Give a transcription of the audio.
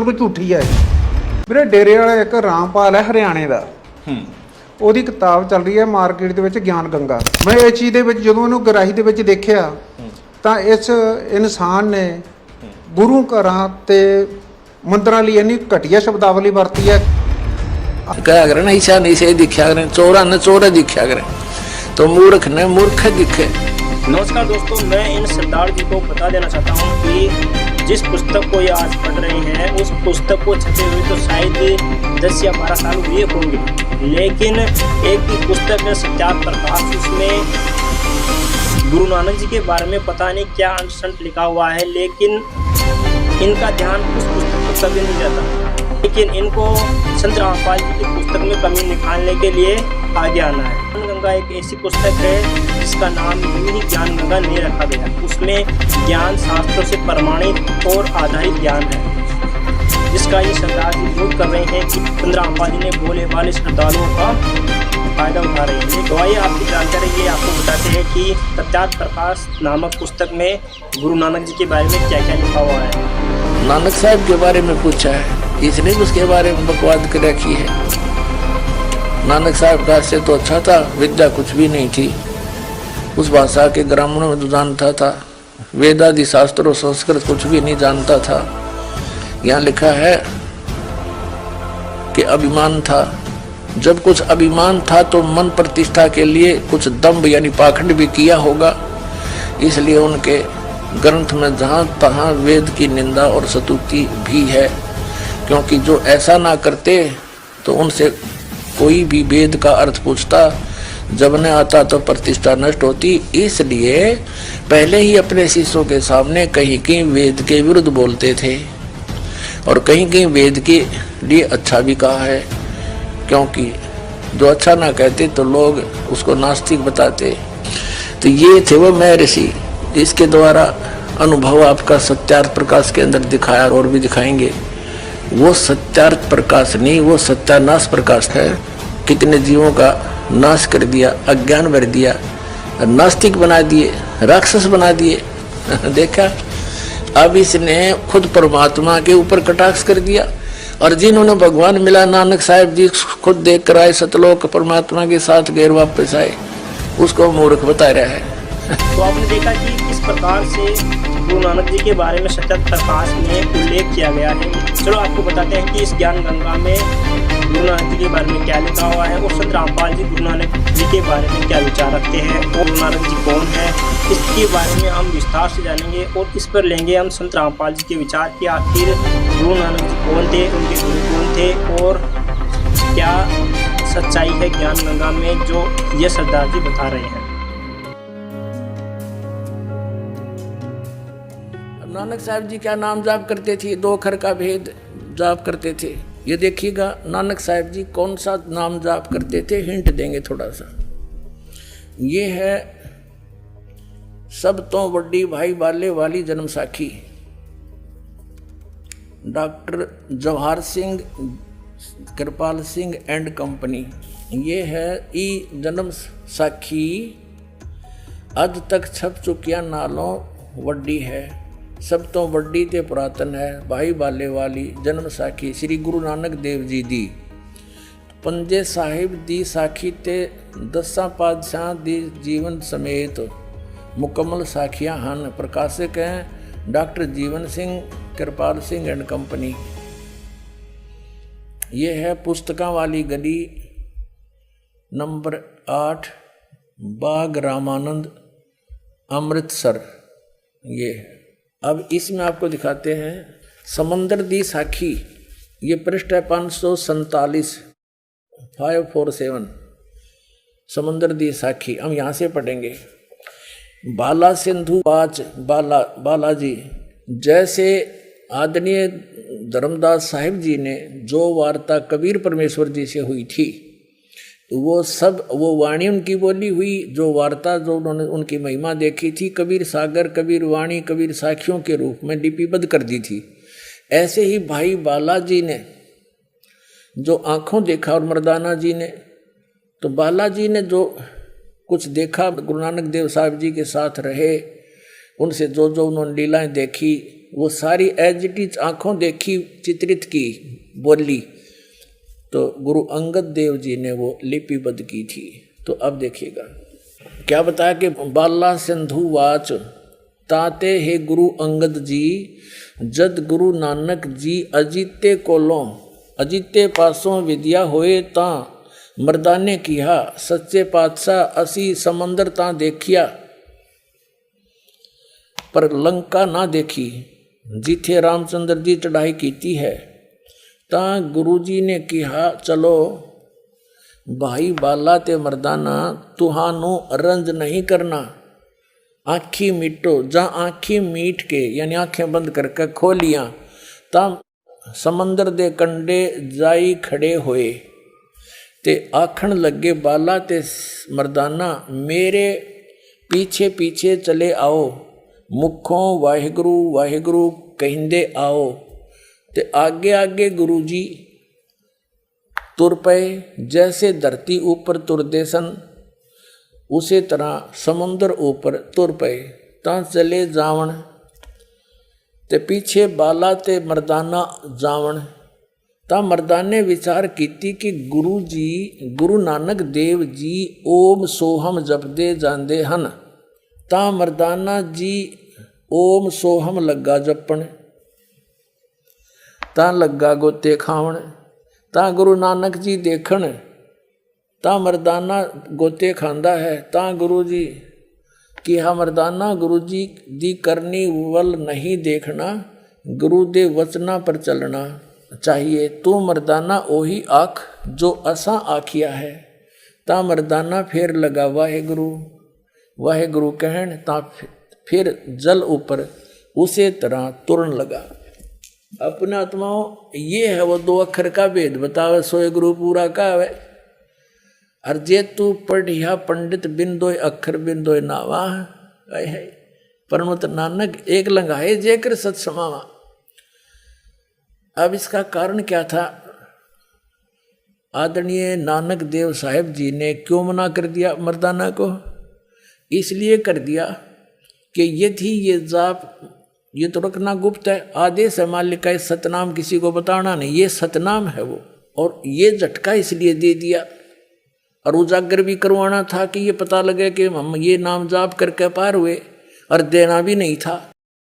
ਬਿਲਕੁਲ ਝੂਠੀ ਹੈ। ਵੀਰੇ ਡੇਰੇ ਵਾਲਾ ਇੱਕ ਰਾਮਪਾਲ ਹੈ ਹਰਿਆਣੇ ਦਾ, ਉਹਦੀ ਕਿਤਾਬ ਚੱਲ ਰਹੀ ਹੈ ਮਾਰਕੀਟ ਦੇ ਵਿੱਚ ਗਿਆਨ ਗੰਗਾ। ਮੈਂ ਇਹ ਚੀਜ਼ ਦੇ ਵਿੱਚ ਜਦੋਂ ਇਹਨੂੰ ਗਰਾਹੀ ਦੇ ਵਿੱਚ ਦੇਖਿਆ ਤਾਂ ਇਸ ਇਨਸਾਨ ਨੇ ਗੁਰੂ ਘਰਾਂ ਤੇ ਮੰਦਰਾਂ ਲਈ ਇੰਨੀ ਘਟੀਆ ਸ਼ਬਦਾਵਲੀ ਵਰਤੀ ਹੈ। क्या करें ना, ईशा नहीं से दिखा करें, चोरा न चोरा दिखा करें, तो मूर्ख न मूर्ख दिखे। नमस्कार दोस्तों, मैं इन सरदार जी को बता देना चाहता हूँ कि जिस पुस्तक को ये आज पढ़ रहे हैं उस पुस्तक को छपे हुए तो शायद 10 या 12 साल हुए होंगे, लेकिन एक ही पुस्तक है सत्यार्थ प्रकाश, उसमें गुरु नानक जी के बारे में पता नहीं क्या अंश लिखा हुआ है, लेकिन इनका ध्यान उस पुस्तक पर कभी नहीं रहता। लेकिन इनको संत रामपाल जी की पुस्तक में कमी निकालने के लिए आगे आना है। ज्ञान गंगा एक ऐसी पुस्तक है जिसका नाम ही ज्ञान गंगा नहीं रखा गया। उसमें ज्ञान शास्त्रों से प्रमाणित और आधारित ज्ञान है, जिसका ये सरदार जी विरोध कर रहे हैं कि संत रामपाल जी ने बोले वाले श्रद्धालुओं का फायदा उठा रहे हैं। तो आइए आपकी जानकारी ये आपको बताते हैं कि सत्यार्थ प्रकाश नामक पुस्तक में गुरु नानक जी के बारे में क्या क्या लिखा हुआ है। नानक साहब के बारे में पूछा है, इसने उसके बारे में बकवाद कर रखी है। नानक साहब का से तो अच्छा था, विद्या कुछ भी नहीं थी, उस भाषा के ग्रामीणों में तो जानता था, वेदादि शास्त्रों संस्कृत कुछ भी नहीं जानता था। यहाँ लिखा है कि अभिमान था, जब कुछ अभिमान था तो मन प्रतिष्ठा के लिए कुछ दंभ यानी पाखंड भी किया होगा, इसलिए उनके ग्रंथ में जहाँ तहाँ वेद की निंदा और स्तुति भी है, क्योंकि जो ऐसा ना करते तो उनसे कोई भी वेद का अर्थ पूछता जब न आता तो प्रतिष्ठा नष्ट होती। इसलिए पहले ही अपने शिष्यों के सामने कहीं कहीं वेद के विरुद्ध बोलते थे और कहीं कहीं वेद के लिए अच्छा भी कहा है, क्योंकि जो अच्छा ना कहते तो लोग उसको नास्तिक बताते। तो ये थे वो महर्षि, इसके द्वारा अनुभव आपका सत्यार्थ प्रकाश के अंदर दिखाया और भी दिखाएंगे। वो सत्यार्थ प्रकाश नहीं, वो सत्यानाश प्रकाश है। कितने जीवों का नाश कर दिया, अज्ञान भर दिया, नास्तिक बना दिए, राक्षस बना दिए। देखा, अब इसने खुद परमात्मा के ऊपर कटाक्ष कर दिया, और जिन्होंने भगवान मिला नानक साहब जी खुद देख कर आए सतलोक परमात्मा के साथ गैर वापस आए, उसको मूर्ख बता रहा है। तो आपने देखा कि किस प्रकार से गुरु नानक जी के बारे में सत्यार्थ प्रकाश में उल्लेख किया गया है। चलो आपको बताते हैं कि इस ज्ञान गंगा में गुरु नानक जी के बारे में क्या लिखा हुआ है और संत रामपाल जी गुरु नानक जी के बारे में क्या विचार रखते हैं और गुरु नानक जी कौन है, इसके बारे में हम विस्तार से जानेंगे और इस पर लेंगे हम संत रामपाल जी के विचार कि आखिर गुरु नानक जी कौन थे, उनके गुरु कौन थे और क्या सच्चाई है ज्ञान गंगा में जो ये सरदार जी बता रहे हैं। नानक साहब जी क्या नाम जाप करते थे, 2 अक्षर का भेद जाप करते थे। ये देखिएगा नानक साहब जी कौन सा नाम जाप करते थे, हिंट देंगे थोड़ा सा। ये है सब तो बड़ी भाई बाले वाली जन्म साखी, doctor Jawahar Singh Kirpal Singh and company. ये है ई जन्म साखी अज तक छप चुकिया नालों वड्डी है, सब तो वड्डी ते पुरातन है, भाई बाले वाली जन्म साखी श्री गुरु नानक देव जी दी। पंजे साहिब दी साखी ते 10 पातशाह दी जीवन समेत मुकम्मल साखियां हन। प्रकाशक हैं doctor Jeevan Singh Kirpal Singh and company. ये है पुस्तकां वाली गली नंबर 8 बाग रामानंद अमृतसर। ये है। अब इसमें आपको दिखाते हैं समंदर दी साखी, ये पृष्ठ है 547 547 समंदर दी साखी। हम यहाँ से पढ़ेंगे। बाला सिंधु पाच बालाजी, जैसे आदरणीय धर्मदास साहिब जी ने जो वार्ता कबीर परमेश्वर जी से हुई थी, वो सब वो वाणी उनकी बोली हुई, जो वार्ता जो उन्होंने उनकी महिमा देखी थी, कबीर सागर कबीर वाणी कबीर साखियों के रूप में लिपिबद्ध कर दी थी। ऐसे ही भाई बालाजी ने जो आँखों देखा और मर्दाना जी ने, तो बालाजी ने जो कुछ देखा, गुरु नानक देव साहब जी के साथ रहे, उनसे जो जो उन्होंने लीलाएं देखी, वो सारी एज इट इज आंखों देखी चित्रित की बोली, तो गुरु अंगद देव जी ने वो लिपिबद्ध की थी। तो अब देखिएगा क्या बताया कि बाला सिंधु वाच ताते हे गुरु अंगद जी, जद गुरु नानक जी अजीते कोलों अजीते पासों विद्या होए ता मर्दाने किया, सच्चे पातशाह असी समंदर ता देखिया पर लंका ना देखी, जिथे रामचंद्र जी चढ़ाई कीती है। ता गुरु जी ने कहा चलो भाई बाला ते मर्दाना तुहानू रंज नहीं करना, आँखी मीटो। जहाँ आँखी मीट के यानी आँखें बंद करके खोलियाँ ता समंदर दे कंडे जाई खड़े होए ते आखण लगे बाला ते मर्दाना मेरे पीछे पीछे चले आओ, मुखों वाहिगुरु वाहिगुरु कहिंदे आओ। ते आगे आगे गुरु जी तुर पे, जैसे धरती ऊपर तुरदे सन उसी तरह समुद्र ऊपर तुर पे ता चले जावण ते पीछे बाला ते मर्दाना जावण। ता मर्दाने विचार कीती कि गुरु जी गुरु नानक देव जी ओम सोहम जपदे जांदे हन। ता मर्दाना जी ओम सोहम लगा जपण, ता लगा गोते खावण। ता गुरु नानक जी देखण ता मर्दाना गोते खांदा है। ता गुरु जी कि हा मर्दाना गुरु जी दी करनी वल नहीं देखना, गुरु दे वचना पर चलना चाहिए। तू मर्दाना ओही आख जो असा आखिया है। ता मर्दाना फिर लगा वाहे गुरु कहन, ता फिर जल ऊपर उसे तरह तुरन लगा। अपने आत्माओं ये है वो दो अक्षर का भेद बतावे, सोए गुरु पूरा का है। और जे तू पढ़िया पंडित बिंदोय अक्षर बिंदोय नावा है, परमत नानक एक लंघाए जेकर सत समावा। अब इसका कारण क्या था? आदरणीय नानक देव साहिब जी ने क्यों मना कर दिया मर्दाना को? इसलिए कर दिया कि यदि ये जाप ये तो रखना गुप्त है, आदेश है मालिक का, सतनाम किसी को बताना नहीं, ये सतनाम है वो। और ये झटका इसलिए दे दिया और उजागर भी करवाना था कि ये पता लगे कि हम ये नाम जाप करके पार हुए, और देना भी नहीं था।